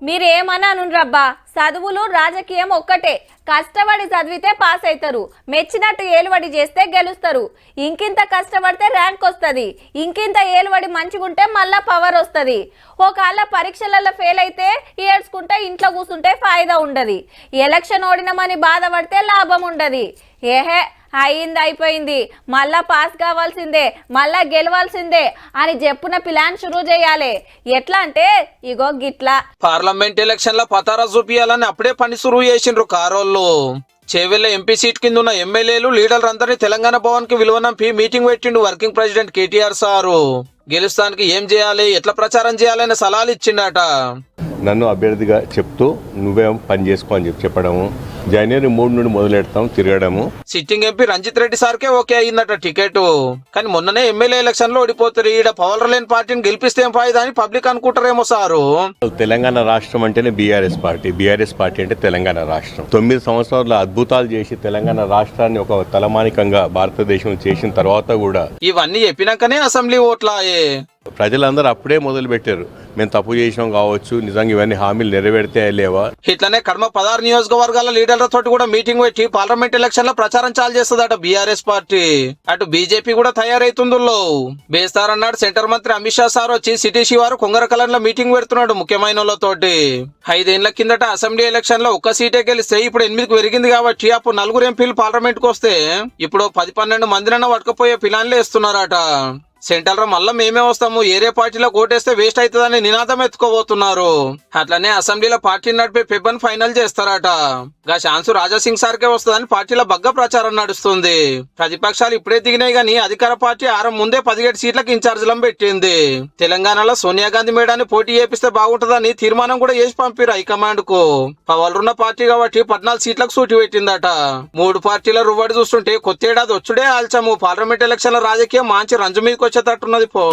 మీరేమన్నానురబ్బా, చదువులు రాజకీయం ఒక్కటే. కష్టపడి చదివితే పాస్ అవుతారు, మెచ్చినట్టు ఏలువడి చేస్తే గెలుస్తారు. ఇంకింత కష్టపడితే ర్యాంక్ వస్తుంది, ఇంకింత ఏలువడి మంచిగుంటే మళ్ళా పవర్ వస్తుంది. ఒకవేళ పరీక్షలలో ఫెయిల్ అయితే ఏడ్చుకుంటే ఇంట్లో కూర్చుంటే ఫాయిదా ఉండదు. ఎలక్షన్ ఓడినమని బాధపడితే లాభం ఉండదు. ఏహే అయింది అయిపోయింది, మళ్ళా పాస్ కావాల్సిందే, మళ్ళా గెలవాల్సిందే అని చెప్పున ప్లాన్ షురూ చేయాలి. ఎట్లా అంటే ఇగో గిట్లా పార్లమెంట్ ఎలక్షన్ ల పతారా చూపియాలని అప్పుడే పని సురువు చేసిండ్రు కారోళ్ళు. చేవెళ్ళ ఎంపీ సీట్ కింద ఉన్న ఎమ్మెల్యేలు లీడర్లు అందరినీ తెలంగాణ భవన్ కి విలువనంపి మీటింగ్ పెట్టిండు వర్కింగ్ ప్రెసిడెంట్ కేటీఆర్ సారు. గెలుస్తానికి ఏం చేయాలి, ఎట్లా ప్రచారం చేయాలని సలహాలు ఇచ్చిండట. నన్ను అభ్యర్థిగా చెప్తూ నువ్వేం పని చేసుకో అని చెప్పడము, జనవరి 3 నుండి మొదలెడతాం తిరగడము. సిట్టింగ్ ఎంపీ రంజిత్ రెడ్డి సార్కే ఓకే అయ్యిందట టికెట్. కానీ మొన్ననే ఎమ్మెల్యే ఎలక్షన్ లో ఓడిపోతారు, ఈడ పవర్ లేని పార్టీని గెలిపిస్తే ఏం ఫాయిదా అని పబ్లిక్ అనుకుంటారేమో సారు. తెలంగాణ రాష్ట్రం అంటేనే బీఆర్ఎస్ పార్టీ అంటే తెలంగాణ రాష్ట్రం. 9 సంవత్సరాల అద్భుతాలు చేసి తెలంగాణ రాష్ట్రాన్ని ఒక తలమానికంగా భారతదేశం చేసిన తర్వాత కూడా ఇవన్నీ చెప్పినాకనే అసెంబ్లీ ఓట్లాయే. ప్రజలందరూ అప్పుడే మొదలు పెట్టారు, మేము తప్పు చేసినాం కావచ్చు, నిజంగా ఇవన్నీ హామీలు నెరవేరితే లేవా. ఇట్లనే కడమ 16 నియోజకవర్గాల లీడర్లతో కూడా మీటింగ్ పెట్టి పార్లమెంట్ ఎలక్షన్ లో ప్రచారం చాలు చేస్తుందట బీఆర్ఎస్ పార్టీ. అటు బీజేపీ కూడా తయారైతుందో. బేస్తారన్నాడు సెంటర్ మంత్రి అమిత్ షా సార్ వచ్చి సిటీ శివారు కొంగరకలం లో మీటింగ్ పెడుతున్నాడు ముఖ్యమైన వాళ్ళతోటి. 5 ఏళ్ల కిందట అసెంబ్లీ ఎలక్షన్ లో ఒక్క సీటే గెలిస్తే ఇప్పుడు 8కు పెరిగింది కాబట్టి అప్పుడు 4 ఎంపీలు పార్లమెంట్ కు వస్తే ఇప్పుడు 10-12 మందినన్నా పట్టుకపోయే ప్లాన్లు వేస్తున్నారట. సెంట్రల్ లో మళ్ళా మేమే వస్తాము, ఏరే పార్టీలో ఓటేస్తే వేస్ట్ అవుతుందని నినాదం ఎత్తుకోబోతున్నారు. అట్లనే అసెంబ్లీలో పార్టీ నడిపే పెబ్బన్ ఫైనల్ చేస్తారట. గా ఛాన్సు రాజాసింగ్ సార్కే వస్తుందని పార్టీలో బగ్గ ప్రచారం నడుస్తుంది. ప్రతిపక్షాలు ఇప్పుడే దిగినాయి గానీ అధికార పార్టీ 6 ముందే 17 సీట్లకు ఇన్ఛార్జీలను పెట్టింది. తెలంగాణలో సోనియా గాంధీ మేడాన్ని పోటీ చేపిస్తే బాగుంటుందని తీర్మానం కూడా చేసి పంపిరు హైకమాండ్ కు. పవర్లున్న పార్టీ కాబట్టి 14 సీట్లకు సూటి పెట్టిందట. 3 పార్టీల రువ్వడి చూస్తుంటే కొత్తేడాది వచ్చుడే ఆల్చము. పార్లమెంట్ ఎలక్షన్ల రాజకీయం మంచి రంజు మీదకి వచ్చేటట్టున్నది పో.